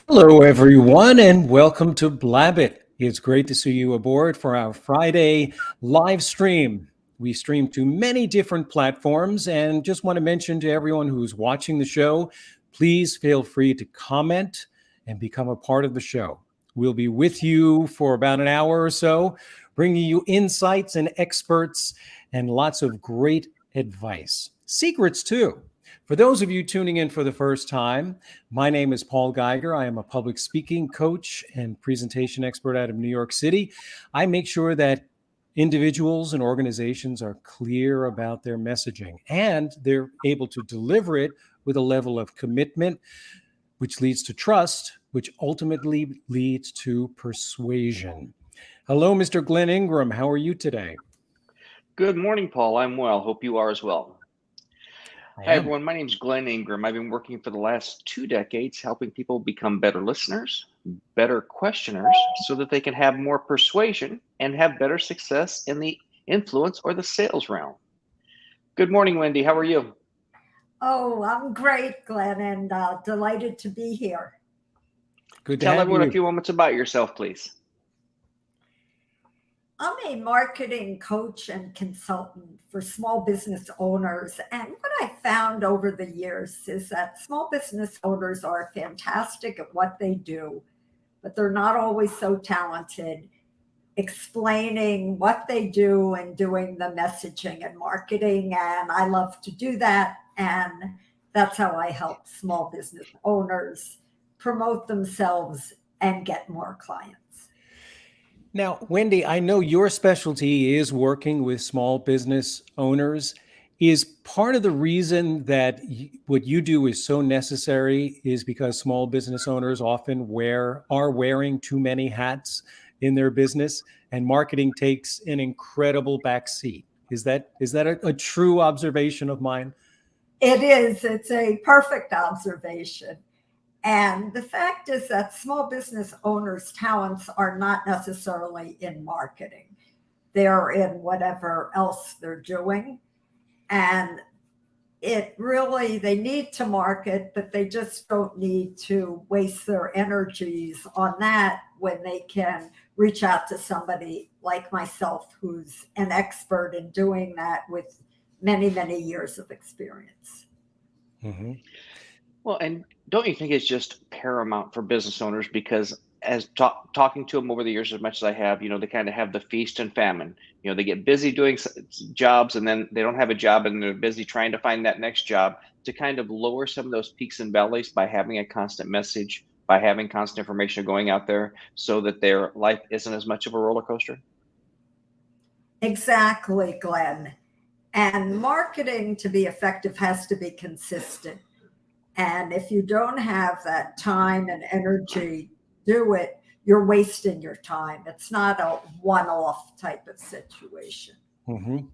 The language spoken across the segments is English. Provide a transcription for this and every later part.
Hello, everyone, and welcome to Blabbit. It's great to see you aboard for our Friday live stream. We stream to many different platforms, and just want to mention to everyone who's watching the show, please feel free to comment and become a part of the show. We'll be with you for about an hour or so, bringing you insights and experts and lots of great advice. Secrets, too. For those of you tuning in for the first time, my name is Paul Geiger. I am a public speaking coach and presentation expert out of New York City. I make sure that individuals and organizations are clear about their messaging and they're able to deliver it with a level of commitment, which leads to trust, which ultimately leads to persuasion. Hello, Mr. Glenn Ingram. How are you today? Good morning, Paul. I'm well. Hope you are as well. I Hi, am. everyone. My name is Glenn Ingram. I've been working for the last 2 decades helping people become better listeners, better questioners, so that they can have more persuasion and have better success in the influence or the sales realm. Good morning, Wendy. How are you? Oh, I'm great, Glenn, and delighted to be here. Good to Tell have everyone a you. few moments about yourself, please. I'm a marketing coach and consultant for small business owners. And what I found over the years is that small business owners are fantastic at what they do, but they're not always so talented explaining what they do and doing the messaging and marketing. And I love to do that. And that's how I help small business owners promote themselves and get more clients. Now, Wendy, I know your specialty is working with small business owners. Is part of the reason that what you do is so necessary is because small business owners often are wearing too many hats in their business, and marketing takes an incredible backseat. Is that a true observation of mine? It is. It's a perfect observation. And the fact is that small business owners' talents are not necessarily in marketing. They're in whatever else they're doing. And they need to market, but they just don't need to waste their energies on that when they can reach out to somebody like myself, who's an expert in doing that with many, many years of experience. Mm-hmm. Well, and don't you think it's just paramount for business owners because as talking to them over the years as much as I have, they kind of have the feast and famine. They get busy doing jobs and then they don't have a job and they're busy trying to find that next job to kind of lower some of those peaks and valleys by having a constant message, by having constant information going out there so that their life isn't as much of a roller coaster. Exactly, Glenn. And marketing to be effective has to be consistent. And if you don't have that time and energy to do it, you're wasting your time. It's not a one-off type of situation. Mm-hmm.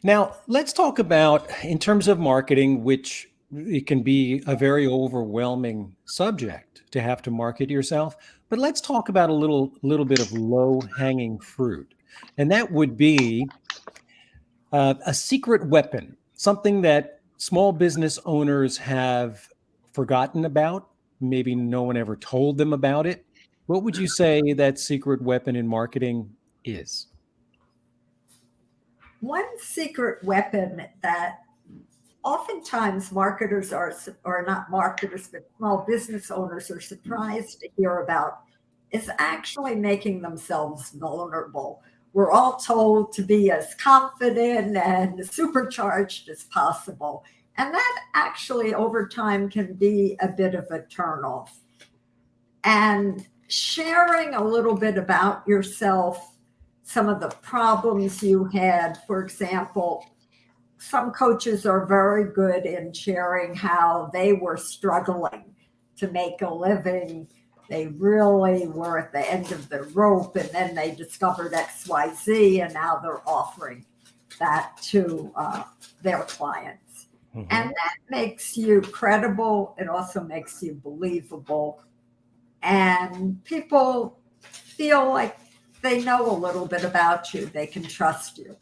Now, let's talk about, in terms of marketing, which it can be a very overwhelming subject to have to market yourself, but let's talk about a little bit of low-hanging fruit. And that would be a secret weapon, something that small business owners have forgotten about. Maybe no one ever told them about it. What would you say that secret weapon in marketing is? One secret weapon that oftentimes marketers or not marketers, but small business owners are surprised to hear about is actually making themselves vulnerable. We're all told to be as confident and supercharged as possible. And that actually over time can be a bit of a turnoff. And sharing a little bit about yourself, some of the problems you had, for example, some coaches are very good in sharing how they were struggling to make a living they really were at the end of the rope, and then they discovered XYZ, and now they're offering that to their clients. Mhm. And that makes you credible. It also makes you believable. And people feel like they know a little bit about you. They can trust you.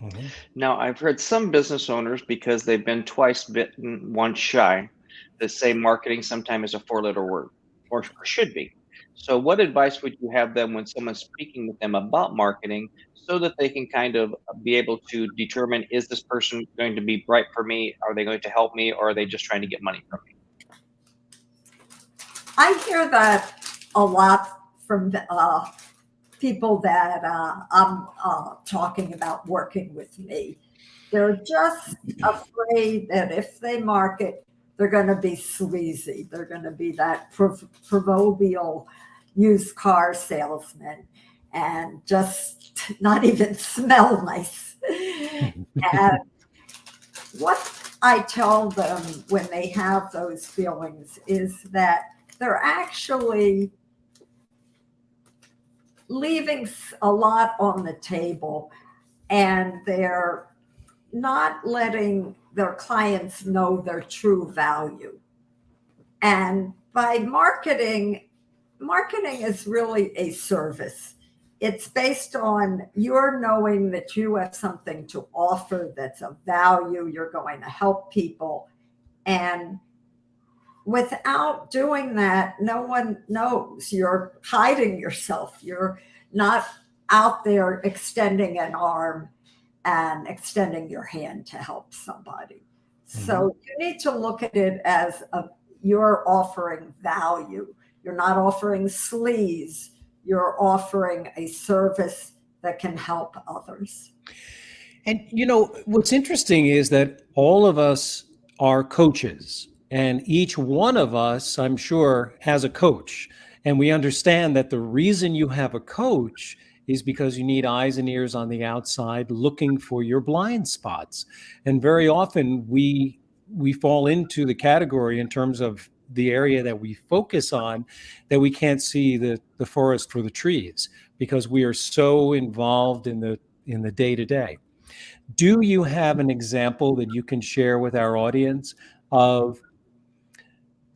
Mhm. Now, I've heard some business owners, because they've been twice bitten, once shy, that say marketing sometimes is a four-letter word, or should be. So, what advice would you have them when someone's speaking with them about marketing, so that they can kind of be able to determine, is this person going to be right for me? Are they going to help me? Or are they just trying to get money from me? I hear that a lot from people that I'm talking about working with me. They're just afraid that if they market, they're going to be sleazy. They're going to be that proverbial used car salesman and just not even smell nice. And what I tell them when they have those feelings is that they're actually leaving a lot on the table, and they're not letting their clients know their true value. And by marketing is really a service. It's based on your knowing that you have something to offer that's of value, you're going to help people. And without doing that, no one knows. You're hiding yourself. You're not out there extending an arm and extending your hand to help somebody. So you need to look at it as you're offering value. You're not offering sleaze. You're offering a service that can help others. And what's interesting is that all of us are coaches, and each one of us, I'm sure, has a coach. And we understand that the reason you have a coach is because you need eyes and ears on the outside looking for your blind spots. And very often we fall into the category in terms of the area that we focus on, that we can't see the forest for the trees because we are so involved in the day to day. Do you have an example that you can share with our audience of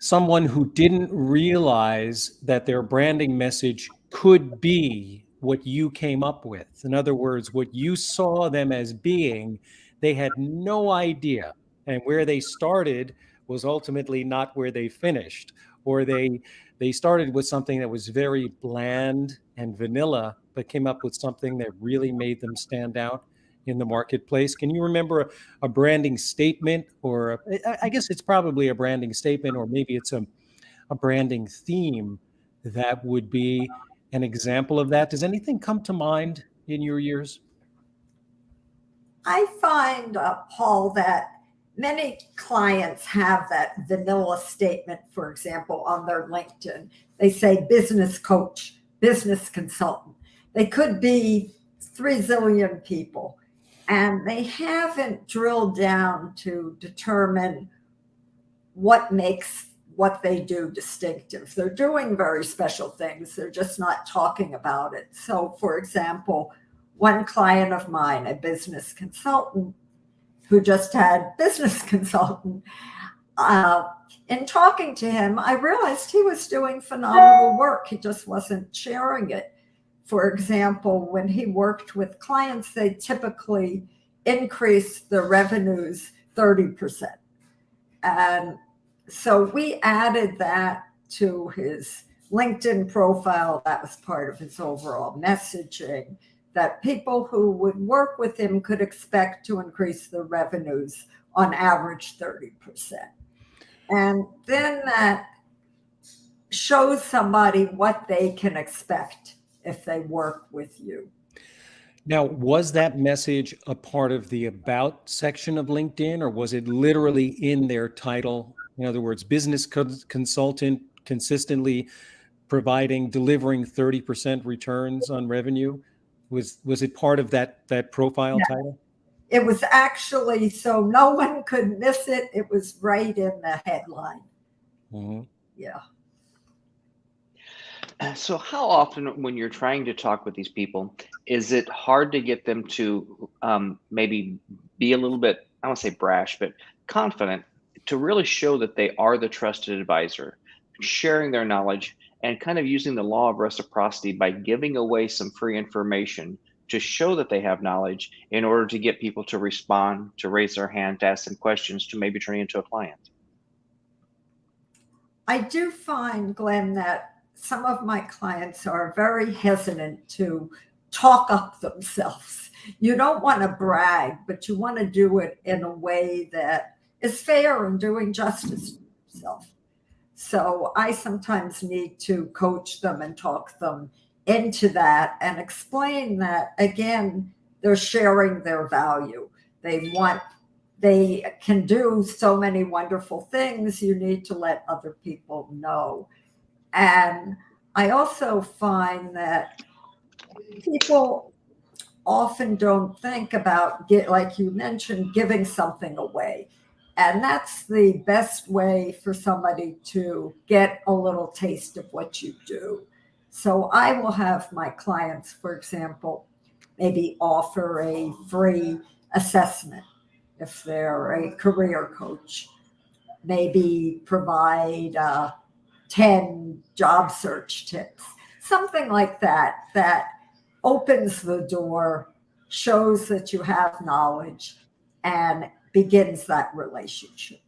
someone who didn't realize that their branding message could be what you came up with? In other words, what you saw them as being, they had no idea. And where they started was ultimately not where they finished. Or they started with something that was very bland and vanilla, but came up with something that really made them stand out in the marketplace. Can you remember a branding statement, or I guess it's probably a branding statement, or maybe it's a branding theme that would be an example of that? Does anything come to mind in your years? I find, Paul, that many clients have that vanilla statement, for example, on their LinkedIn. They say business coach, business consultant. They could be 3 zillion people, and they haven't drilled down to determine what makes what they do distinctive. They're doing very special things, they're just not talking about it. So, for example, one client of mine, a business consultant who just had business consultant, uh, in talking to him, I realized he was doing phenomenal work. He just wasn't sharing it. For example, when he worked with clients, they typically increase their revenues 30%. And so we added that to his LinkedIn profile. That was part of his overall messaging, that people who would work with him could expect to increase their revenues on average 30%. And then that shows somebody what they can expect if they work with you. Now, was that message a part of the about section of LinkedIn, or was it literally in their title? In other words, business consultant consistently delivering 30% returns on revenue. Was it part of that profile Yeah. title? It was actually, so no one could miss it. It was right in the headline. Mm-hmm. Yeah. So how often when you're trying to talk with these people, is it hard to get them to maybe be a little bit, I don't say brash, but confident to really show that they are the trusted advisor, sharing their knowledge and kind of using the law of reciprocity by giving away some free information to show that they have knowledge in order to get people to respond, to raise their hand, to ask them questions, to maybe turn into a client? I do find, Glenn, that some of my clients are very hesitant to talk up themselves. You don't want to brag, but you want to do it in a way that is fair and doing justice to yourself. So I sometimes need to coach them and talk them into that and explain that, again, they're sharing their value. They can do so many wonderful things. You need to let other people know. And I also find that people often don't think about, like you mentioned, giving something away. And that's the best way for somebody to get a little taste of what you do. So I will have my clients, for example, maybe offer a free assessment if they're a career coach, maybe provide 10 job search tips, something like that, that opens the door, shows that you have knowledge, and begins that relationship.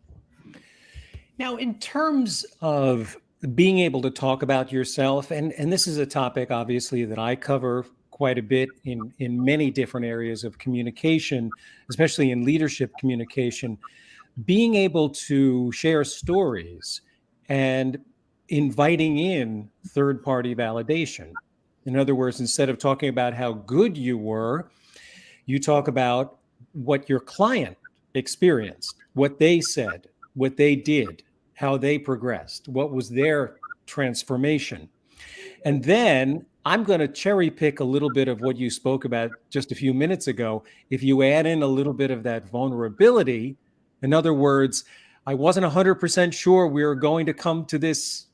Now, in terms of being able to talk about yourself, and this is a topic obviously that I cover quite a bit in many different areas of communication, especially in leadership communication, being able to share stories and inviting in third-party validation. In other words, instead of talking about how good you were, you talk about what your client experienced, what they said, what they did, how they progressed, what was their transformation. And then I'm going to cherry pick a little bit of what you spoke about just a few minutes ago. If you add in a little bit of that vulnerability, in other words, I wasn't 100% sure we were going to come to this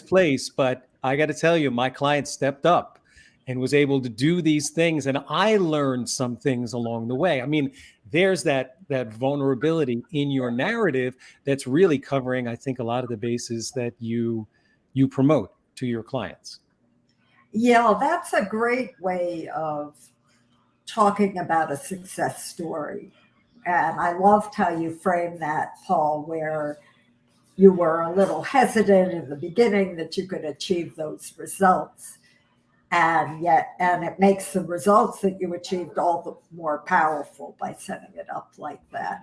place, but I got to tell you, my client stepped up and was able to do these things, and I learned some things along the way. I mean, there's that vulnerability in your narrative that's really covering, I think, a lot of the bases that you promote to your clients. Yeah, that's a great way of talking about a success story. And I loved how you framed that, Paul, where you were a little hesitant in the beginning that you could achieve those results. And it makes the results that you achieved all the more powerful by setting it up like that.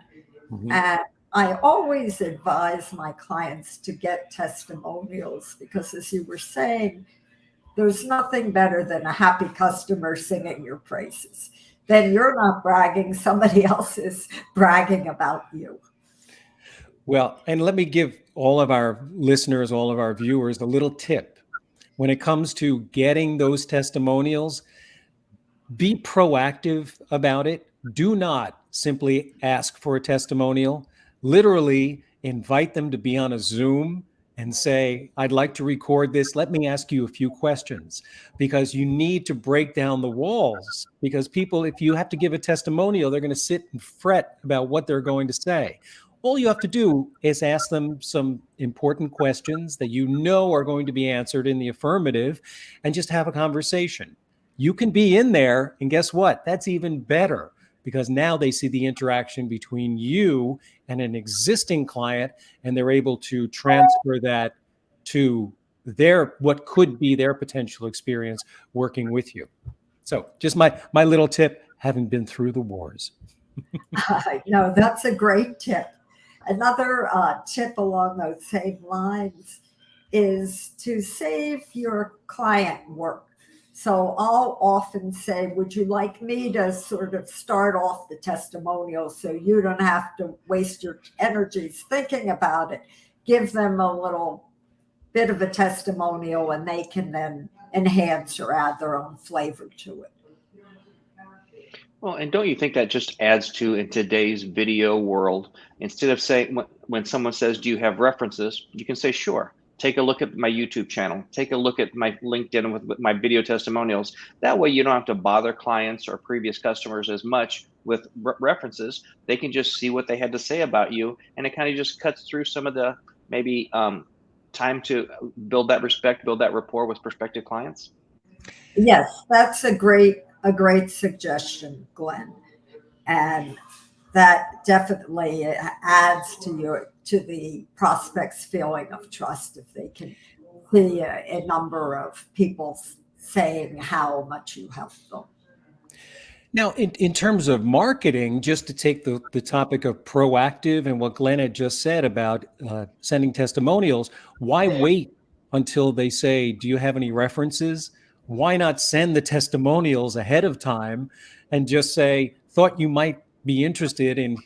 Mm-hmm. And I always advise my clients to get testimonials because, as you were saying, there's nothing better than a happy customer singing your praises. Then you're not bragging, somebody else is bragging about you. Well, and let me give all of our listeners, all of our viewers, a little tip. When it comes to getting those testimonials, be proactive about it. Do not simply ask for a testimonial. Literally invite them to be on a Zoom and say, I'd like to record this. Let me ask you a few questions, because you need to break down the walls. Because people, if you have to give a testimonial, they're going to sit and fret about what they're going to say. All you have to do is ask them some important questions that you know are going to be answered in the affirmative, and just have a conversation. You can be in there, and guess what? That's even better, because now they see the interaction between you and an existing client, and they're able to transfer that to what could be their potential experience working with you. So just my little tip, having been through the wars. No, that's a great tip. Another tip along those same lines is to save your client work. So I'll often say, would you like me to sort of start off the testimonial so you don't have to waste your energies thinking about it? Give them a little bit of a testimonial and they can then enhance or add their own flavor to it. Well, and don't you think that just adds to, in today's video world, instead of saying, when someone says, do you have references? You can say, sure. Take a look at my YouTube channel. Take a look at my LinkedIn with my video testimonials. That way you don't have to bother clients or previous customers as much with references. They can just see what they had to say about you, and it kind of just cuts through some of the maybe time to build that respect, build that rapport with prospective clients. Yes, that's a great suggestion, Glenn. And that definitely adds to the prospect's feeling of trust if they can see a number of people saying how much you help them. Now, in terms of marketing, just to take the topic of proactive and what Glenn had just said about sending testimonials, why wait until they say, do you have any references? Why not send the testimonials ahead of time and just say, thought you might be interested in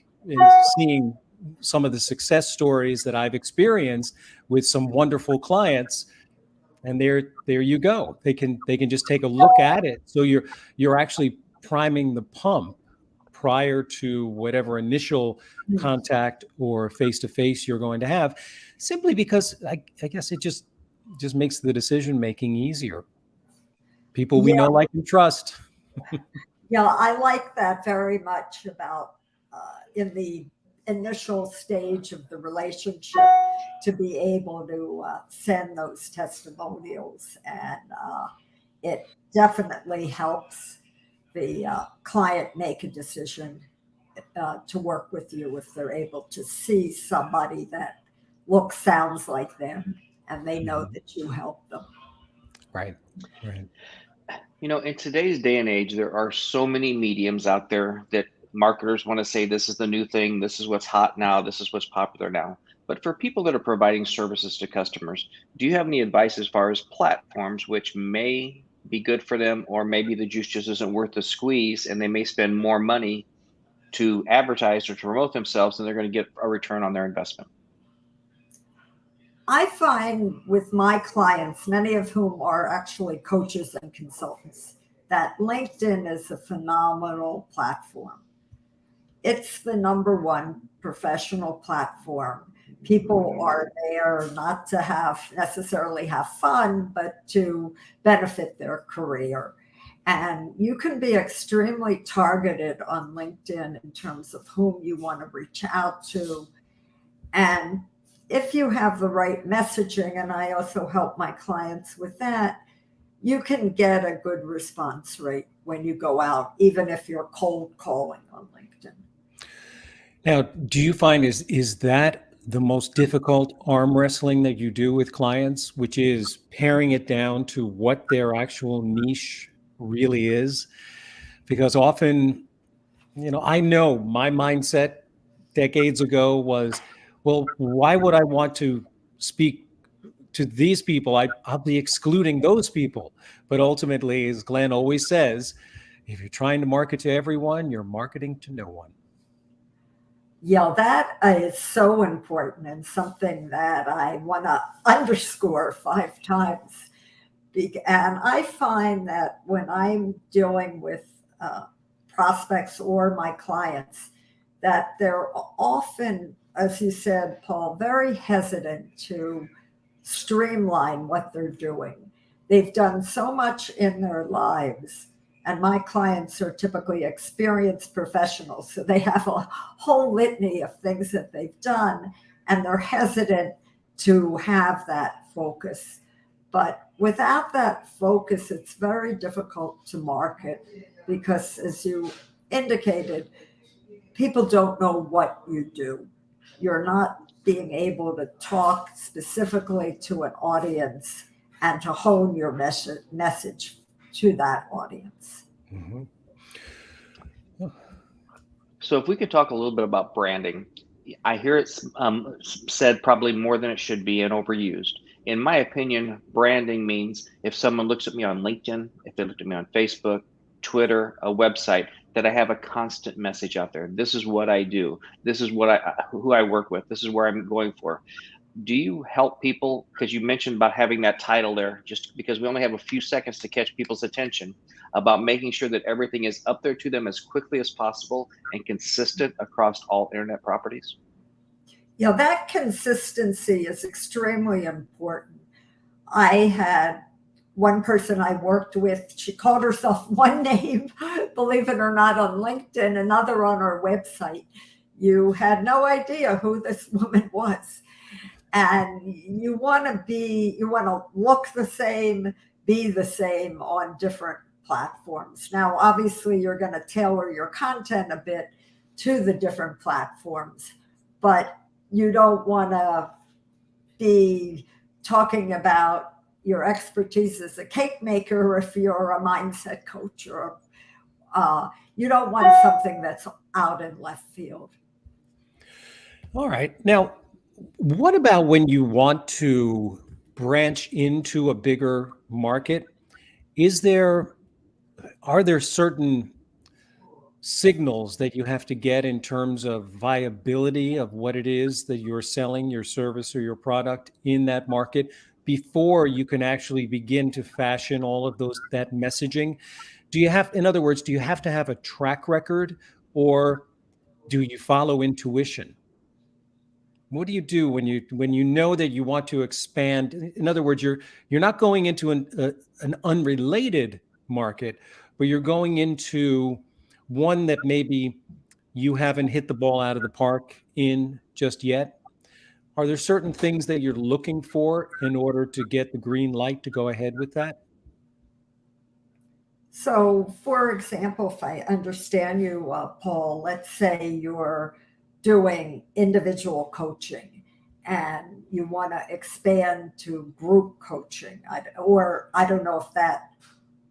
seeing some of the success stories that I've experienced with some wonderful clients. And there you go. They can just take a look at it. So you're actually priming the pump prior to whatever initial contact or face-to-face you're going to have, simply because I guess it just makes the decision making easier. People we know, like, and trust. Yeah, I like that very much about in the initial stage of the relationship to be able to send those testimonials, and it definitely helps the client make a decision to work with you if they're able to see somebody that looks, sounds like them, and they know that you help them. Right. You know, in today's day and age, there are so many mediums out there that marketers want to say this is the new thing, this is what's hot now, this is what's popular now. But for people that are providing services to customers, do you have any advice as far as platforms which may be good for them, or maybe the juice just isn't worth the squeeze and they may spend more money to advertise or to promote themselves and they're going to get a return on their investment? I find with my clients, many of whom are actually coaches and consultants, that LinkedIn is a phenomenal platform. It's the number one professional platform. People are there not to necessarily have fun, but to benefit their career. And you can be extremely targeted on LinkedIn in terms of whom you want to reach out to. And if you have the right messaging, and I also help my clients with that, you can get a good response rate when you go out, even if you're cold calling on LinkedIn. Now, do you find is that the most difficult arm wrestling that you do with clients, which is paring it down to what their actual niche really is? Because often, I know my mindset decades ago was, well, why would I want to speak to these people? I'll be excluding those people. But ultimately, as Glenn always says, if you're trying to market to everyone, you're marketing to no one. Yeah, that is so important and something that I want to underscore 5 times. And I find that when I'm dealing with prospects or my clients, that they're often, as you said, Paul, very hesitant to streamline what they're doing. They've done so much in their lives, and my clients are typically experienced professionals, so they have a whole litany of things that they've done, and they're hesitant to have that focus. But without that focus, it's very difficult to market because, as you indicated, people don't know what you do. You're not being able to talk specifically to an audience and to hone your message to that audience. Mm-hmm. So if we could talk a little bit about branding. I hear it's said probably more than it should be and overused. In my opinion, branding means if someone looks at me on LinkedIn, if they looked at me on Facebook, Twitter, a website, that I have a constant message out there. This is what I do. This is who I work with. This is where I'm going for. Do you help people? Because you mentioned about having that title there, just because we only have a few seconds to catch people's attention, about making sure that everything is up there to them as quickly as possible and consistent across all internet properties. that consistency is extremely important. I had one person I worked with, she called herself one name, believe it or not, on LinkedIn, another on her website. You had no idea who this woman was. And you want to look the same, be the same on different platforms. Now, obviously, you're going to tailor your content a bit to the different platforms, but you don't want to be talking about your expertise as a cake maker if you're a mindset coach, or you don't want something that's out in left field. All right. Now, what about when you want to branch into a bigger market? Are there certain signals that you have to get in terms of viability of what it is that you're selling, your service or your product in that market, before you can actually begin to fashion all of that messaging? In other words, do you have to have a track record, or do you follow intuition? What do you do when you know that you want to expand? In other words, you're not going into an unrelated market, but you're going into one that maybe you haven't hit the ball out of the park in just yet. Are there certain things that you're looking for in order to get the green light to go ahead with that? So, for example, if I understand you, Paul, let's say you're doing individual coaching and you want to expand to group coaching, or I don't know if that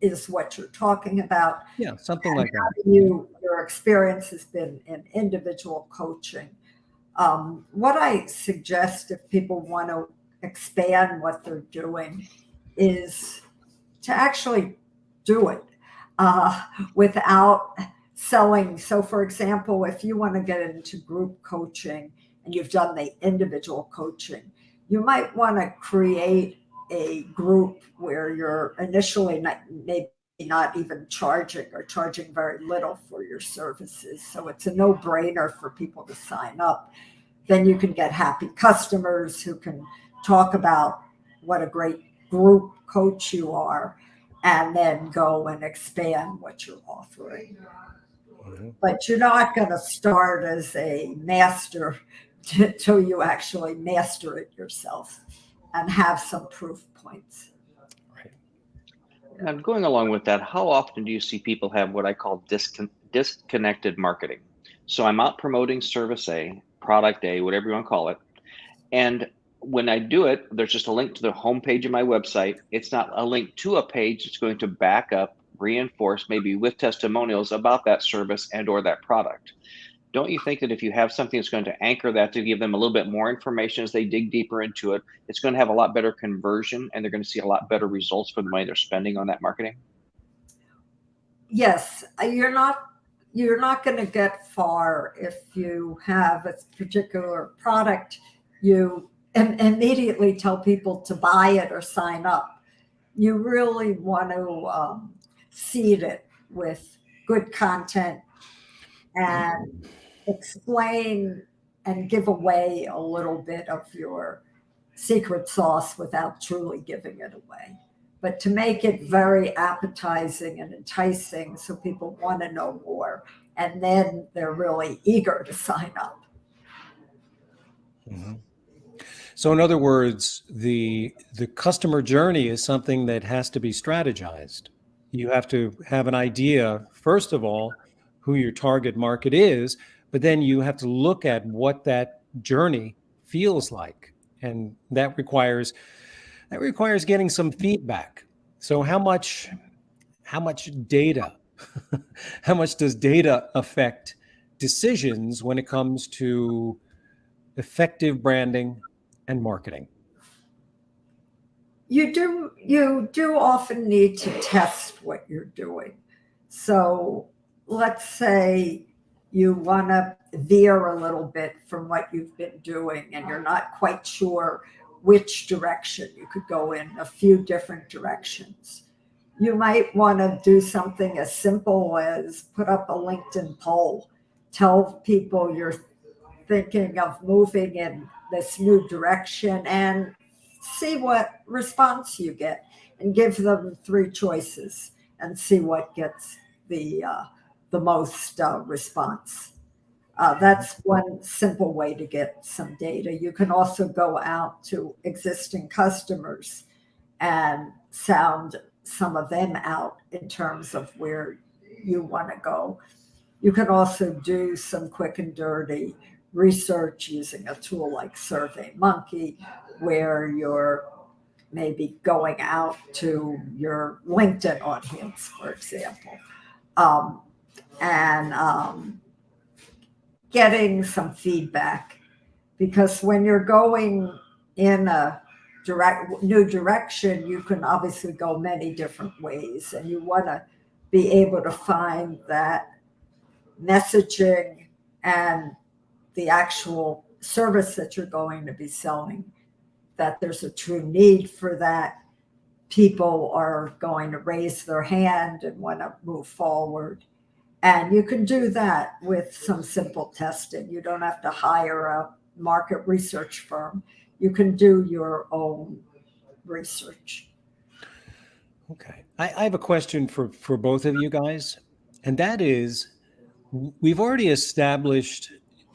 is what you're talking about. Yeah, something like that. Your experience has been in individual coaching. What I suggest if people want to expand what they're doing is to actually do it without selling. So, for example, if you want to get into group coaching and you've done the individual coaching, you might want to create a group where you're initially maybe not even charging, or charging very little for your services. So it's a no-brainer for people to sign up. Then you can get happy customers who can talk about what a great group coach you are, and then go and expand what you're offering. Mm-hmm. But you're not going to start as a master till you actually master it yourself and have some proof points. Right. And going along with that, how often do you see people have what I call disconnected marketing? So I'm out promoting service A, product A, whatever you want to call it. And when I do it, there's just a link to the homepage of my website. It's not a link to a page that's going to back up, reinforce, maybe with testimonials about that service and or that product. Don't you think that if you have something that's going to anchor that, to give them a little bit more information as they dig deeper into it, it's going to have a lot better conversion, and they're going to see a lot better results for the money they're spending on that marketing? Yes, you're not going to get far if you have a particular product. You immediately tell people to buy it or sign up. You really want to seed it with good content and explain and give away a little bit of your secret sauce without truly giving it away. But to make it very appetizing and enticing so people want to know more, and then they're really eager to sign up. Mm-hmm. So in other words, the customer journey is something that has to be strategized. You have to have an idea, first of all, who your target market is, but then you have to look at what that journey feels like. And that requires getting some feedback. So how much data, how much does data affect decisions when it comes to effective branding and marketing? You do often need to test what you're doing. So let's say you want to veer a little bit from what you've been doing and you're not quite sure which direction. You could go in a few different directions. You might want to do something as simple as put up a LinkedIn poll. Tell people thinking of moving in this new direction, and see what response you get, and give them three choices and see what gets the most response. That's one simple way to get some data. You can also go out to existing customers and sound some of them out in terms of where you want to go. You can also do some quick and dirty research using a tool like SurveyMonkey, where you're maybe going out to your LinkedIn audience, for example, and getting some feedback. Because when you're going in a new direction, you can obviously go many different ways, and you want to be able to find that messaging and the actual service that you're going to be selling, that there's a true need for that. People are going to raise their hand and want to move forward. And you can do that with some simple testing. You don't have to hire a market research firm. You can do your own research. Okay. I have a question for both of you guys, and that is, we've already established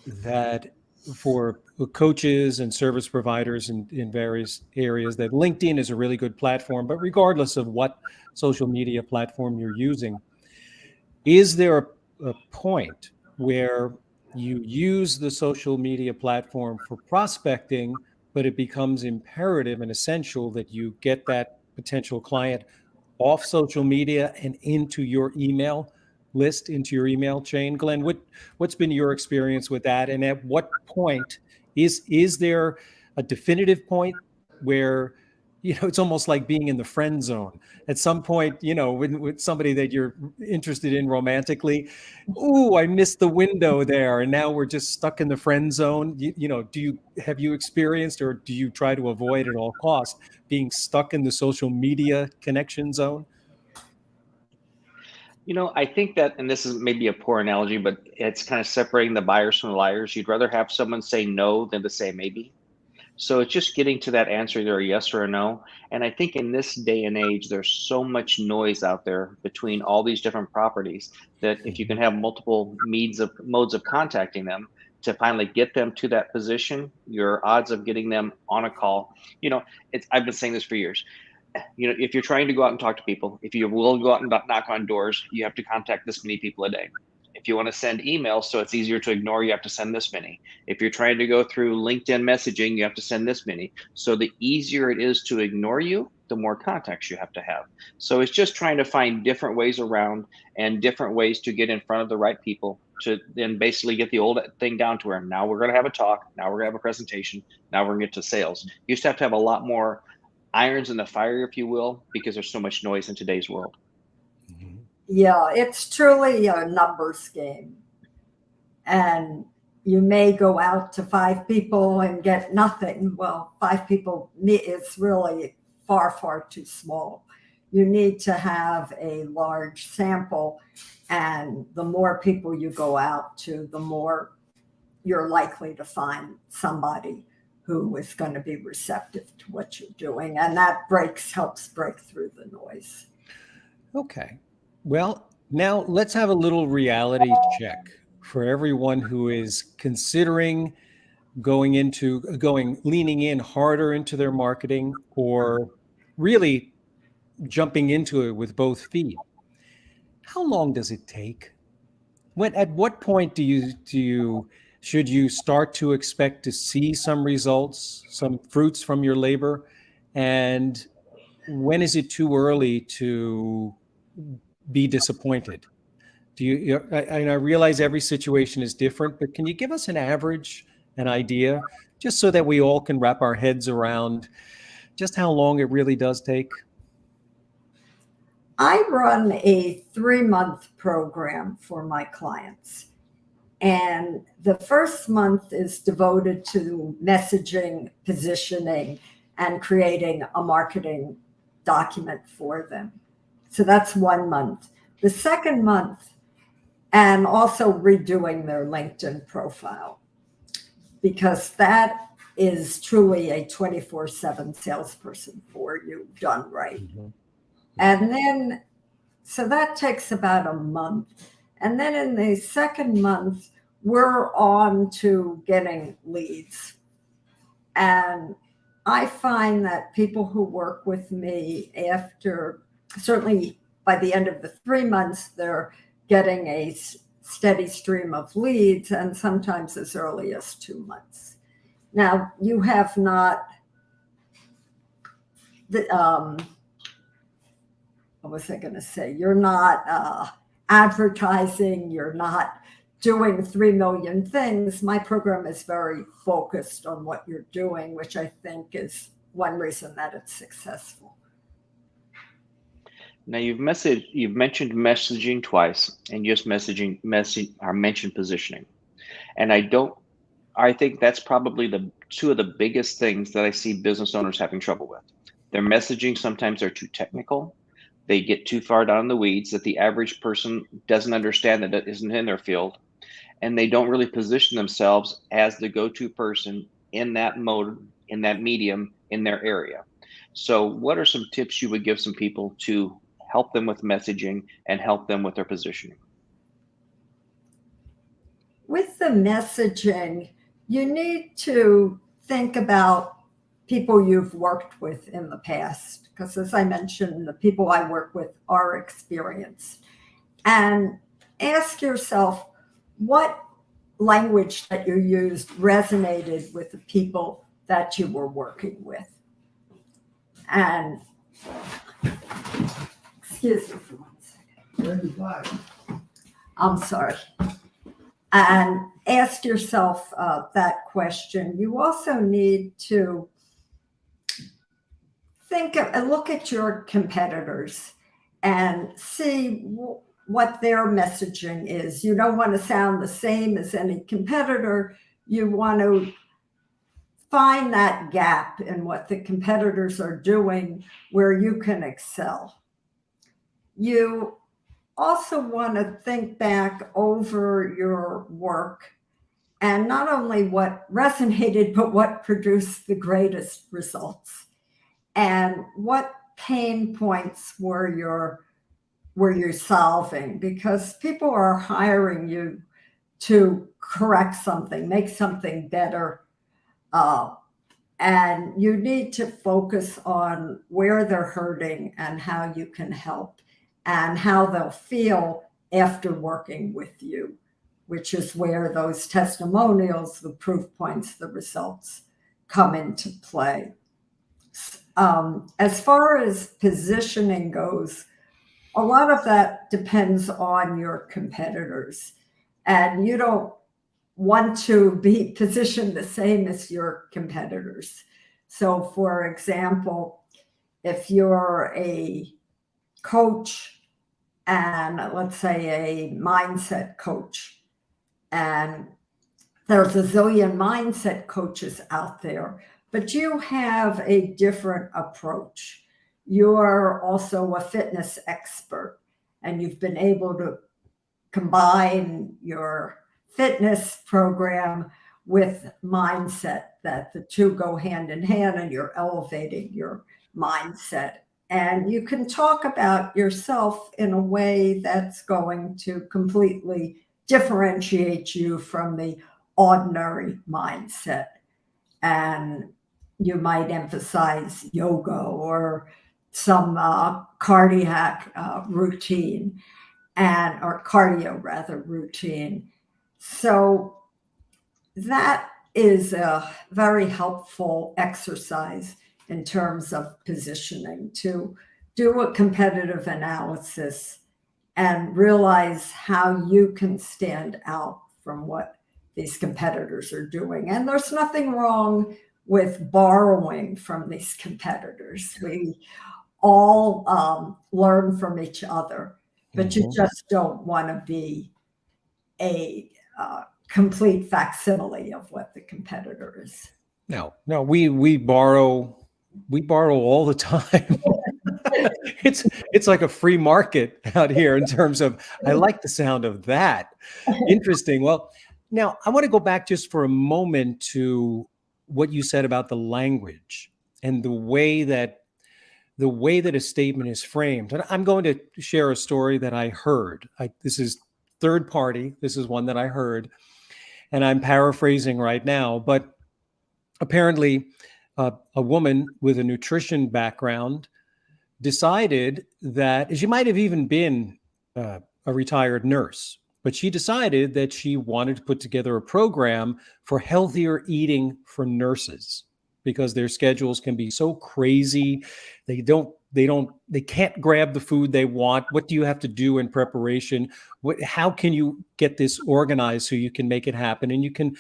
that for coaches and service providers in various areas, that LinkedIn is a really good platform, but regardless of what social media platform you're using, is there a point where you use the social media platform for prospecting, but it becomes imperative and essential that you get that potential client off social media and into your email list, into your email chain? Glenn, what's been your experience with that? And at what point is there a definitive point where, it's almost like being in the friend zone? At some point, with somebody that you're interested in romantically, ooh, I missed the window there, and now we're just stuck in the friend zone. Have you experienced, or do you try to avoid at all costs being stuck in the social media connection zone? I think that, and this is maybe a poor analogy, but it's kind of separating the buyers from the liars. You'd rather have someone say no than to say maybe. So it's just getting to that answer, either a yes or a no. And I think in this day and age, there's so much noise out there between all these different properties that if you can have multiple modes of contacting them to finally get them to that position, your odds of getting them on a call, I've been saying this for years. If you're trying to go out and talk to people, if you will go out and knock on doors, you have to contact this many people a day. If you want to send emails so it's easier to ignore, you have to send this many. If you're trying to go through LinkedIn messaging, you have to send this many. So the easier it is to ignore you, the more contacts you have to have. So it's just trying to find different ways around and different ways to get in front of the right people to then basically get the old thing down to where now we're going to have a talk, now we're going to have a presentation, now we're going to get to sales. You used to have a lot more irons in the fire, if you will, because there's so much noise in today's world. Yeah, it's truly a numbers game. And you may go out to 5 people and get nothing. Well, 5 people is really far, far too small. You need to have a large sample. And the more people you go out to, the more you're likely to find somebody who is going to be receptive to what you're doing. And that helps break through the noise. Okay. Well, now let's have a little reality check for everyone who is considering leaning in harder into their marketing, or really jumping into it with both feet. How long does it take? At what point should you start to expect to see some results, some fruits from your labor? And when is it too early to be disappointed? I realize every situation is different, but can you give us an average, an idea, just so that we all can wrap our heads around just how long it really does take? I run a 3-month program for my clients. And the first month is devoted to messaging, positioning, and creating a marketing document for them. So that's 1 month. The second month, and also redoing their LinkedIn profile. because that is truly a 24/7 salesperson for you done right. Mm-hmm. And then, so that takes about a month. And then in the second month, we're on to getting leads. And I find that people who work with me after, certainly by the end of the 3 months, they're getting a steady stream of leads, and sometimes as early as 2 months. Now, you have not, what was I going to say? You're not advertising, you're not doing 3 million things. My program is very focused on what you're doing, which I think is one reason that it's successful. Now you've mentioned messaging twice, and just mentioned positioning. And I think that's probably the two of the biggest things that I see business owners having trouble with. Their messaging sometimes are too technical. They get too far down in the weeds that the average person doesn't understand, that it isn't in their field. And they don't really position themselves as the go-to person in that mode, in that medium, in their area. So what are some tips you would give some people to help them with messaging and help them with their positioning? With the messaging, you need to think about people you've worked with in the past, because as I mentioned, the people I work with are experienced. And ask yourself, what language that you used resonated with the people that you were working with? And excuse me for 1 second. I'm sorry. And ask yourself that question. You also need to look at your competitors and see what their messaging is. You don't want to sound the same as any competitor. You want to find that gap in what the competitors are doing where you can excel. You also want to think back over your work and not only what resonated, but what produced the greatest results, and what pain points were you solving, because people are hiring you to correct something, make something better. And you need to focus on where they're hurting and how you can help and how they'll feel after working with you, which is where those testimonials, the proof points, the results come into play. As far as positioning goes, a lot of that depends on your competitors, and you don't want to be positioned the same as your competitors. So, for example, if you're a coach, and let's say a mindset coach, and there's a zillion mindset coaches out there, but you have a different approach. You're also a fitness expert, and you've been able to combine your fitness program with mindset, that the two go hand in hand, and you're elevating your mindset. And you can talk about yourself in a way that's going to completely differentiate you from the ordinary mindset. And you might emphasize yoga or some cardiac routine, or cardio rather routine. So that is a very helpful exercise in terms of positioning, to do a competitive analysis and realize how you can stand out from what these competitors are doing. And there's nothing wrong with borrowing from these competitors. We all learn from each other, but you just don't want to be a complete facsimile of what the competitor is. No, we borrow all the time. It's like a free market out here in terms of, I like the sound of that. Interesting. Well, Now, I want to go back just for a moment to what you said about the language and the way that a statement is framed. And I'm going to share a story that I heard. This is third party. This is one that I heard, and I'm paraphrasing right now. But apparently, a woman with a nutrition background decided that she might have even been a retired nurse, but she decided that she wanted to put together a program for healthier eating for nurses because their schedules can be so crazy. They can't grab the food they want. What do you have to do in preparation? How can you get this organized so you can make it happen and you can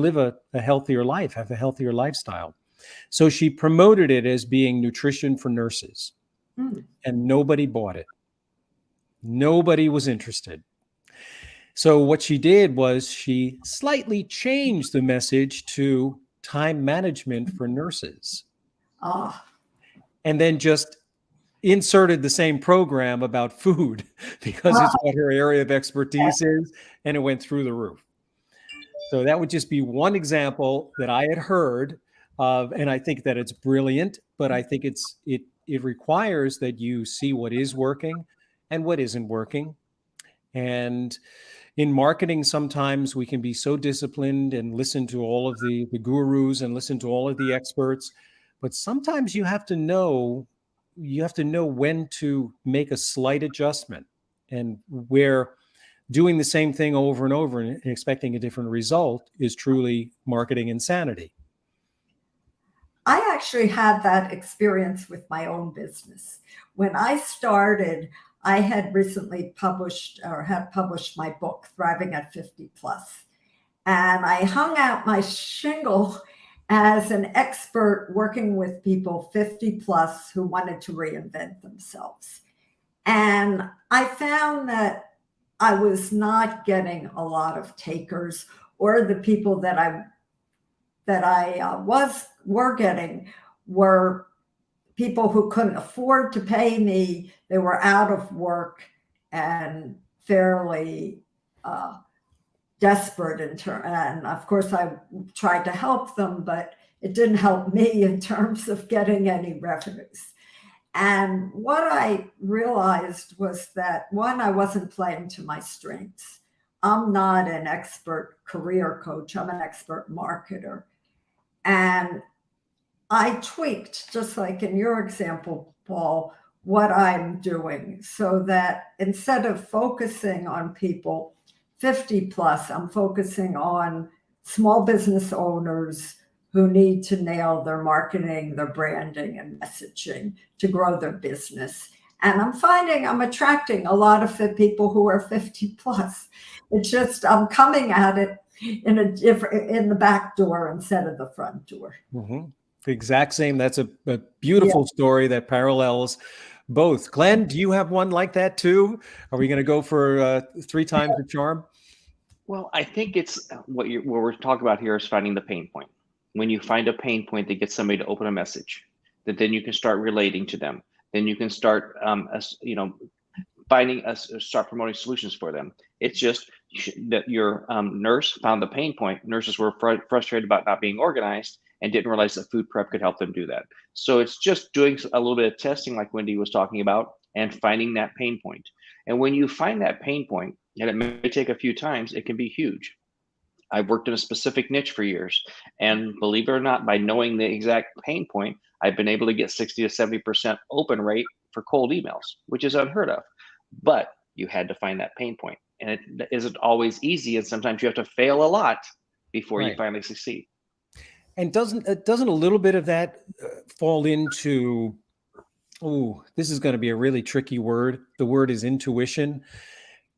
live a healthier life, have a healthier lifestyle? So she promoted it as being nutrition for nurses, and nobody bought it. Nobody was interested. So what she did was she slightly changed the message to time management for nurses, Oh, and then just inserted the same program about food because it's what her area of expertise is, and it went through the roof. So that would just be one example that I had heard of, and I think that it's brilliant, but I think it requires that you see what is working and what isn't working. And in marketing, sometimes we can be so disciplined and listen to all of the gurus and listen to all of the experts, but sometimes you have to know when to make a slight adjustment, and where doing the same thing over and over and expecting a different result is truly marketing insanity. I actually had that experience with my own business. When I started, I had recently published or had published my book, Thriving at 50 Plus. And I hung out my shingle as an expert working with people 50 plus who wanted to reinvent themselves. And I found that I was not getting a lot of takers, or the people that I were getting were people who couldn't afford to pay me. They were out of work and fairly desperate and of course I tried to help them, but it didn't help me in terms of getting any revenues. And what I realized was that, one, I wasn't playing to my strengths. I'm not an expert career coach, I'm an expert marketer. And I tweaked, just like in your example, Paul, what I'm doing so that instead of focusing on people 50 plus, I'm focusing on small business owners who need to nail their marketing, their branding, and messaging to grow their business. And I'm finding I'm attracting a lot of fit people who are 50 plus. It's just I'm coming at it in the back door instead of the front door. Mm-hmm. The exact same. That's a Yeah. beautiful story that parallels both. Glenn, do you have one like that too? Are we going to go for 3 times the charm? Well, I think it's what we're talking about here is finding the pain point. When you find a pain point that gets somebody to open a message, that then you can start relating to them. Then you can start, start promoting solutions for them. It's just that your nurse found the pain point. Nurses were frustrated about not being organized and didn't realize that food prep could help them do that. So it's just doing a little bit of testing, like Wendy was talking about, and finding that pain point. And when you find that pain point, and it may take a few times, it can be huge. I've worked in a specific niche for years, and believe it or not, by knowing the exact pain point, I've been able to get 60 to 70% open rate for cold emails, which is unheard of. But you had to find that pain point, and it isn't always easy, and sometimes you have to fail a lot before you finally succeed. And doesn't a little bit of that fall into, this is going to be a really tricky word. The word is intuition.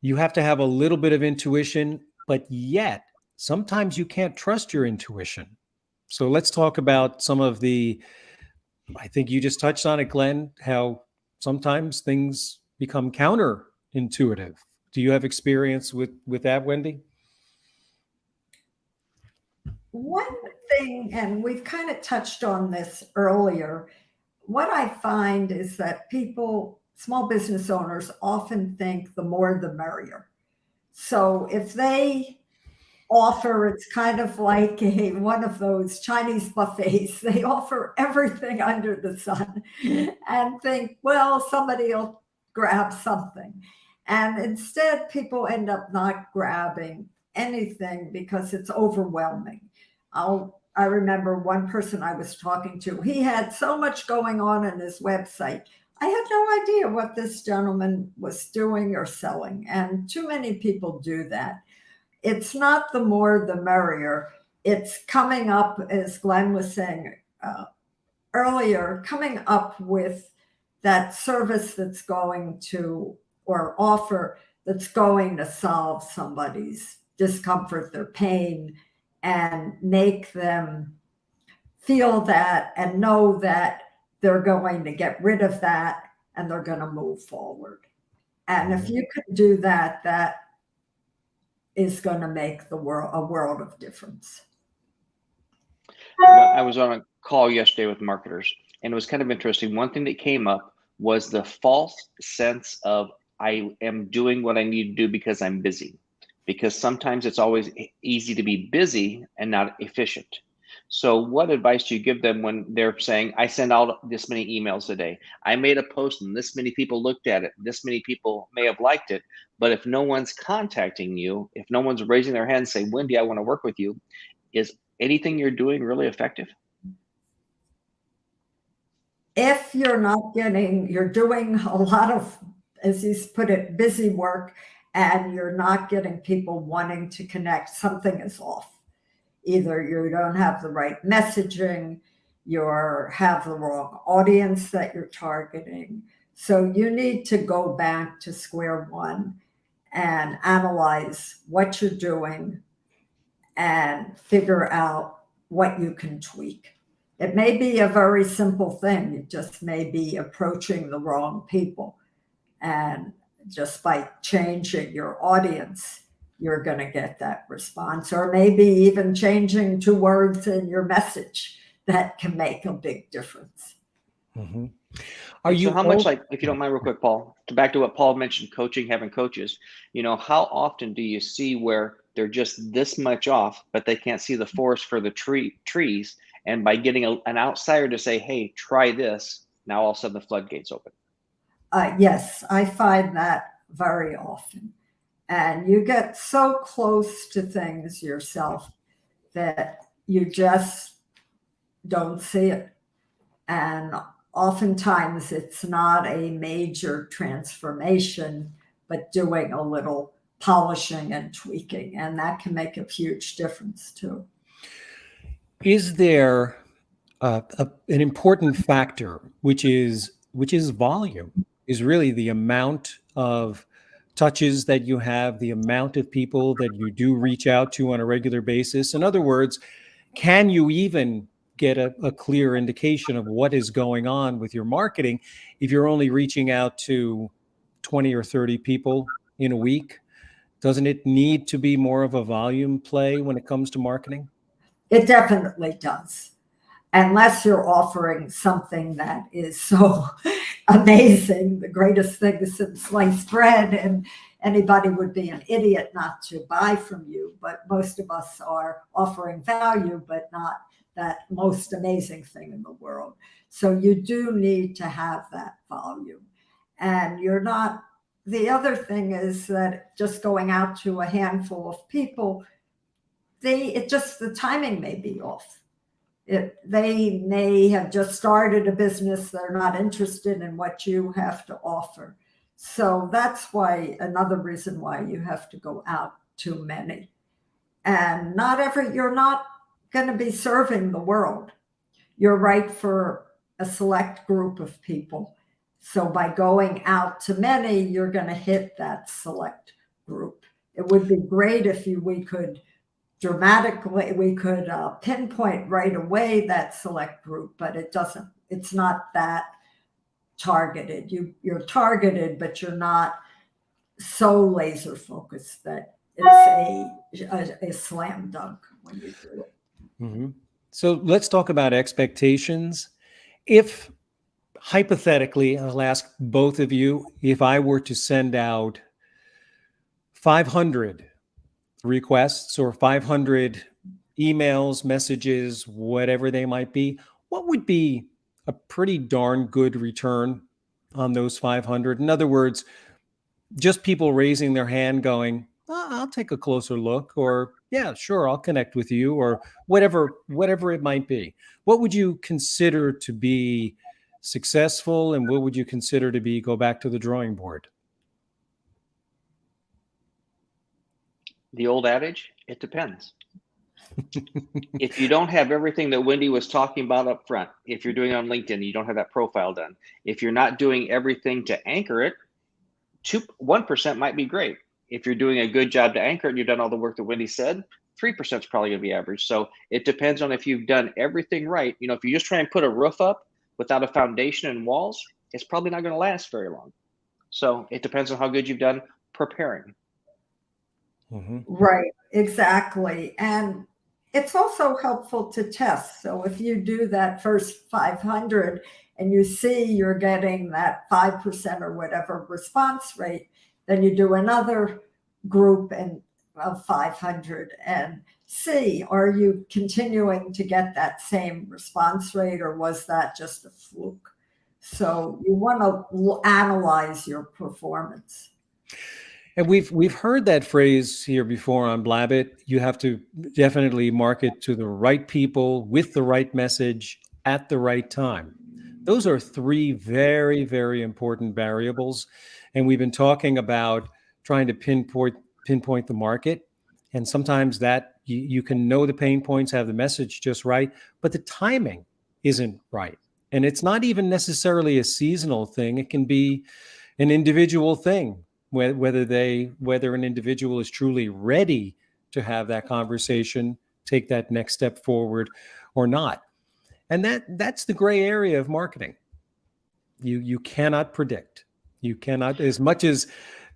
You have to have a little bit of intuition, but yet sometimes you can't trust your intuition. So let's talk about some of I think you just touched on it, Glenn, how sometimes things become counterintuitive. Do you have experience with that, Wendy? One thing, and we've kind of touched on this earlier, what I find is that small business owners often think the more the merrier. So if they offer, it's kind of like one of those Chinese buffets. They offer everything under the sun and think, well, somebody will grab something. And instead, people end up not grabbing anything because it's overwhelming. I remember one person I was talking to, he had so much going on his website. I had no idea what this gentleman was doing or selling. And too many people do that. It's not the more the merrier. It's coming up, as Glenn was saying earlier, coming up with that service that's going to, or offer that's going to solve somebody's discomfort, their pain, and make them feel that and know that they're going to get rid of that and they're going to move forward. And if you can do that, that is going to make the world a world of difference. I was on a call yesterday with marketers, and it was kind of interesting. One thing that came up was the false sense of I am doing what I need to do because I'm busy. Because sometimes it's always easy to be busy and not efficient. So what advice do you give them when they're saying, I send out this many emails a day, I made a post and this many people looked at it, this many people may have liked it, but if no one's contacting you, if no one's raising their hand and saying, Wendy, I want to work with you, is anything you're doing really effective? If you're not getting, you're doing a lot of, as he's put it, busy work, and you're not getting people wanting to connect, something is off. Either you don't have the right messaging, you have the wrong audience that you're targeting. So you need to go back to square one and analyze what you're doing and figure out what you can tweak. It may be a very simple thing. It just may be approaching the wrong people. And just by changing your audience, you're going to get that response, or maybe even changing 2 words in your message that can make a big difference. Mm-hmm. So how much, like, if you don't mind real quick, Paul, back to what Paul mentioned, coaching, having coaches, how often do you see where they're just this much off, but they can't see the forest for the trees? And by getting an outsider to say, hey, try this, now all of a sudden the floodgates open. Yes, I find that very often. And you get so close to things yourself that you just don't see it. And oftentimes it's not a major transformation, but doing a little polishing and tweaking. And that can make a huge difference too. Is there an important factor, which is volume, is really the amount of touches that you have, the amount of people that you do reach out to on a regular basis? In other words, can you even get a clear indication of what is going on with your marketing if you're only reaching out to 20 or 30 people in a week? Doesn't it need to be more of a volume play when it comes to marketing? It definitely does. Unless you're offering something that is so amazing, the greatest thing since sliced bread, and anybody would be an idiot not to buy from you. But most of us are offering value, but not that most amazing thing in the world. So you do need to have that volume. And the other thing is that just going out to a handful of people, the timing may be off. They may have just started a business. They're not interested in what you have to offer. So that's why another reason why you have to go out to many. And you're not going to be serving the world. You're right for a select group of people. So by going out to many, you're going to hit that select group. It would be great if we could pinpoint right away that select group, but it's not that targeted. You're targeted, but you're not so laser focused that it's a slam dunk when you do it. Mm-hmm. So let's talk about expectations. If hypothetically, I'll ask both of you, if I were to send out 500 requests or 500 emails, messages, whatever they might be, what would be a pretty darn good return on those 500? In other words, just people raising their hand going, "Oh, I'll take a closer look," or "Yeah, sure, I'll connect with you," or whatever it might be. What would you consider to be successful, and what would you consider to be go back to the drawing board? The old adage, it depends. If you don't have everything that Wendy was talking about up front, if you're doing it on LinkedIn, you don't have that profile done. If you're not doing everything to anchor it, 1% might be great. If you're doing a good job to anchor it and you've done all the work that Wendy said, 3% is probably going to be average. So it depends on if you've done everything right. You know, if you just try and put a roof up without a foundation and walls, it's probably not going to last very long. So it depends on how good you've done preparing. Mm-hmm. Right, exactly. And it's also helpful to test. So if you do that first 500 and you see you're getting that 5% or whatever response rate, then you do another group of 500 and see, are you continuing to get that same response rate, or was that just a fluke? So you want to analyze your performance. And we've heard that phrase here before on Blabbit. You have to definitely market to the right people with the right message at the right time. Those are three very, very important variables. And we've been talking about trying to pinpoint the market. And sometimes that you can know the pain points, have the message just right, but the timing isn't right. And it's not even necessarily a seasonal thing. It can be an individual thing, whether an individual is truly ready to have that conversation, take that next step forward or not. And that's the gray area of marketing. You cannot predict. You cannot, as much as,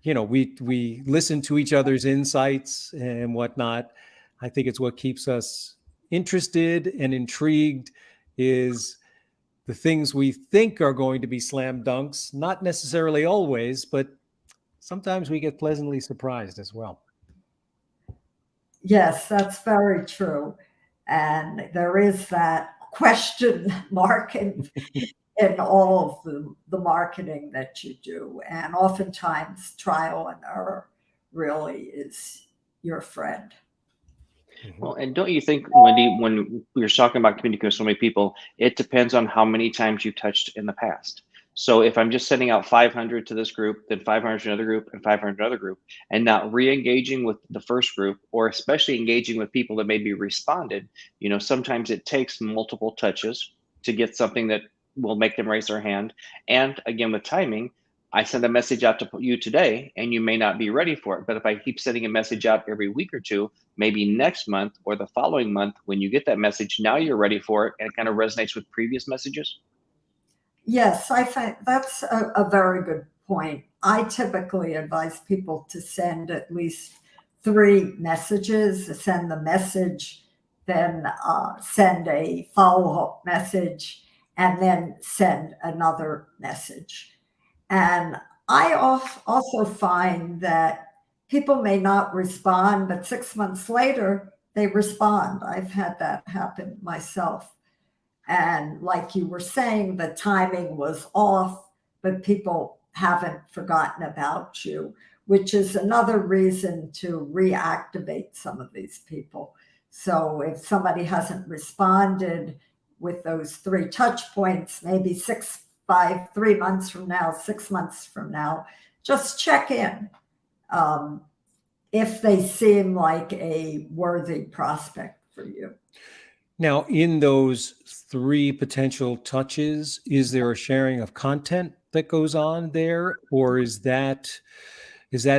you know, we listen to each other's insights and whatnot. I think it's what keeps us interested and intrigued is the things we think are going to be slam dunks, not necessarily always, but sometimes we get pleasantly surprised as well. Yes, that's very true. And there is that question mark in all of the marketing that you do. And oftentimes trial and error really is your friend. Well, and don't you think, Wendy, when we were talking about communicating with so many people, it depends on how many times you've touched in the past. So if I'm just sending out 500 to this group, then 500 to another group, and 500 to another group, and not re-engaging with the first group, or especially engaging with people that maybe responded, you know, sometimes it takes multiple touches to get something that will make them raise their hand. And again, with timing, I send a message out to you today, and you may not be ready for it. But if I keep sending a message out every week or two, maybe next month or the following month, when you get that message, now you're ready for it, and it kind of resonates with previous messages. Yes, I think that's a very good point. I typically advise people to send at least 3 messages, send the message, then send a follow-up message, and then send another message. And I also find that people may not respond, but 6 months later, they respond. I've had that happen myself. And like you were saying, the timing was off, but people haven't forgotten about you, which is another reason to reactivate some of these people. So if somebody hasn't responded with those 3 touch points, maybe 3 months from now, 6 months from now, just check in. If they seem like a worthy prospect for you. Now, in those 3 potential touches, is there a sharing of content that goes on there, or is that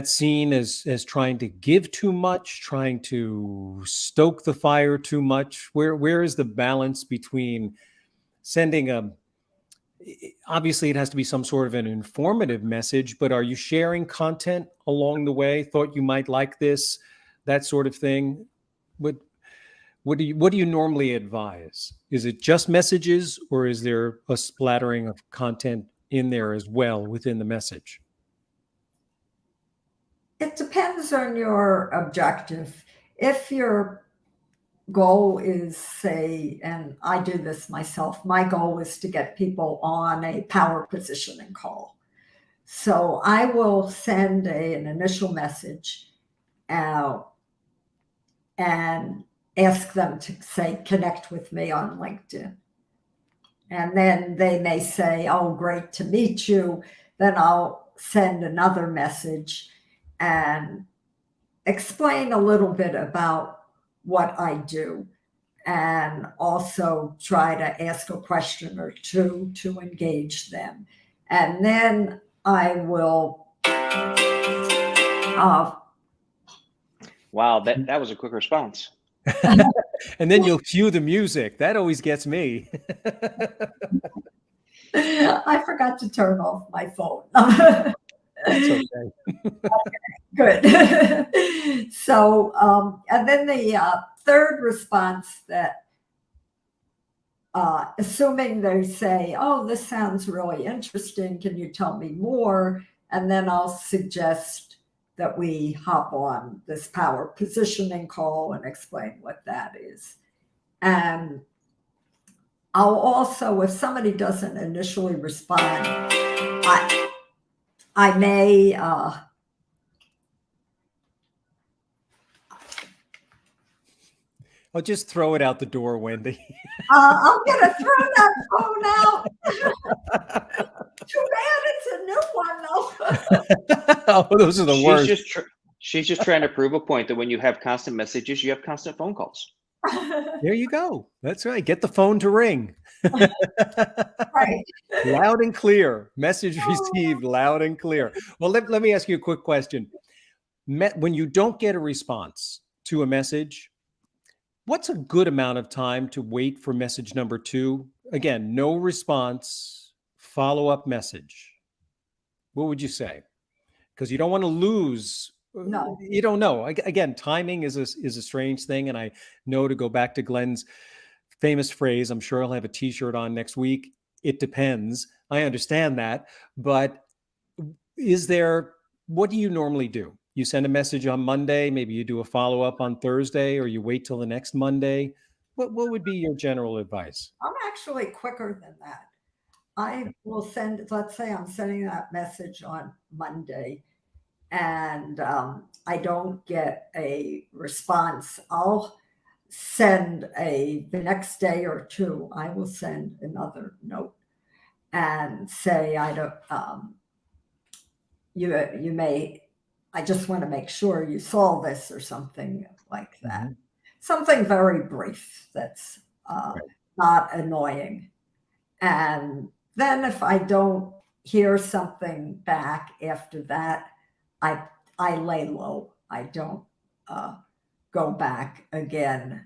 seen as trying to give too much, trying to stoke the fire too much? Where is the balance between sending obviously it has to be some sort of an informative message, but are you sharing content along the way? Thought you might like this, that sort of thing? What do you normally advise? Is it just messages, or is there a splattering of content in there as well within the message? It depends on your objective. If your goal is, say, and I do this myself, my goal is to get people on a power positioning call. So I will send an initial message out and ask them to, say, connect with me on LinkedIn. And then they may say, oh, great to meet you. Then I'll send another message and explain a little bit about what I do, and also try to ask a question or two to engage them. And then I will. Wow, that was a quick response. And then you'll cue the music. That always gets me. I forgot to turn off my phone. That's okay. Good. So, and then the third response that, assuming they say, oh, this sounds really interesting, can you tell me more? And then I'll suggest that we hop on this power positioning call and explain what that is. And I'll also, if somebody doesn't initially respond, I may I'll just throw it out the door, Wendy. I'm gonna throw that phone out. Too bad it's a new one, though. Oh, those are the worst. She's just trying to prove a point that when you have constant messages, you have constant phone calls. There you go. That's right. Get the phone to ring. Right. Loud and clear. Message received loud and clear. Well, let me ask you a quick question. When you don't get a response to a message, what's a good amount of time to wait for message number 2? Again, no response, follow-up message. What would you say? Because you don't want to lose. No. You don't know. Again, timing is a strange thing. And I know, to go back to Glenn's famous phrase, I'm sure I'll have a t-shirt on next week. It depends. I understand that. But what do you normally do? You send a message on Monday, maybe you do a follow-up on Thursday, or you wait till the next Monday. What would be your general advice? I'm actually quicker than that. I will send, let's say I'm sending that message on Monday and I don't get a response. I'll send the next day or two, I will send another note and say, I don't, you may, I just want to make sure you saw this, or something like that. Mm-hmm. Something very brief that's not annoying. And then if I don't hear something back after that, I lay low. I don't go back again.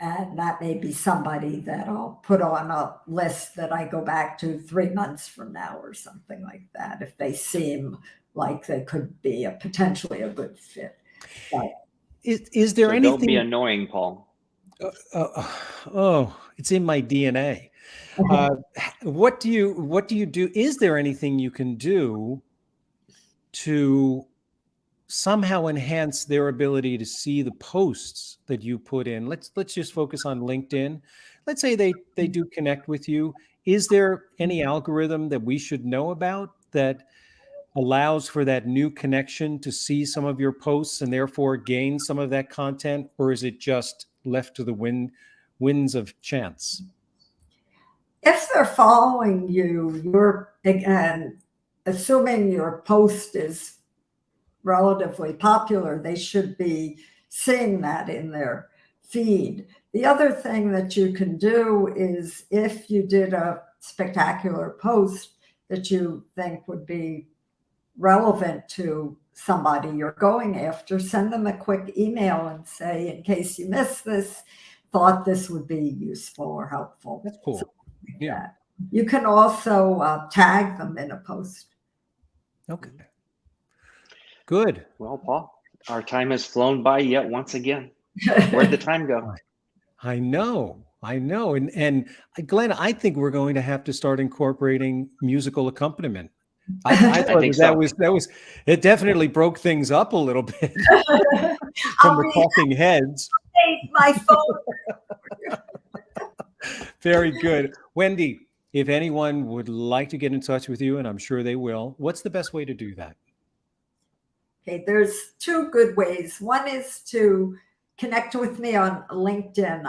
And that may be somebody that I'll put on a list that I go back to 3 months from now or something like that, if they seem like they could be potentially a good fit. But, is there anything? Don't be annoying, Paul. It's in my DNA. What do you do? Is there anything you can do to somehow enhance their ability to see the posts that you put in? Let's just focus on LinkedIn. Let's say they do connect with you. Is there any algorithm that we should know about that allows for that new connection to see some of your posts and therefore gain some of that content? Or is it just left to the winds of chance? If they're following you, you're, again, assuming your post is relatively popular, they should be seeing that in their feed. The other thing that you can do is, if you did a spectacular post that you think would be relevant to somebody you're going after, send them a quick email and say, in case you missed this, thought this would be useful or helpful. That's cool. Like that. You can also tag them in a post. Okay. Good. Well, Paul, our time has flown by yet once again. Where'd the time go? I know. And Glenn, I think we're going to have to start incorporating musical accompaniment I thought think that was it definitely broke things up a little bit from the talking heads. My phone. Very good. Wendy, if anyone would like to get in touch with you, and I'm sure they will, what's the best way to do that? Okay, there's two good ways. One is to connect with me on LinkedIn.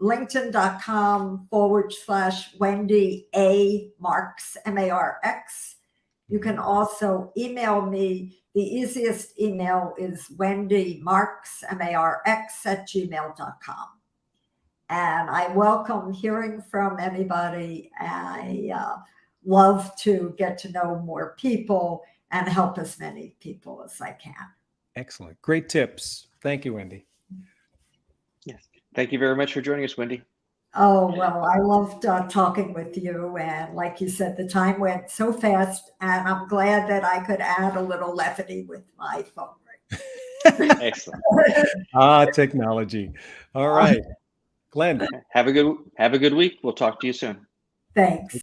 LinkedIn.com/Wendy A. Marx, Marx. You can also email me. The easiest email is Wendy Marx, Marx @gmail.com. And I welcome hearing from anybody. I love to get to know more people and help as many people as I can. Excellent. Great tips. Thank you, Wendy. Yes. Thank you very much for joining us, Wendy. Oh, well, I loved talking with you. And like you said, the time went so fast. And I'm glad that I could add a little levity with my phone ring. Excellent. Technology. All right. Glenn. Have a good week. We'll talk to you soon. Thanks.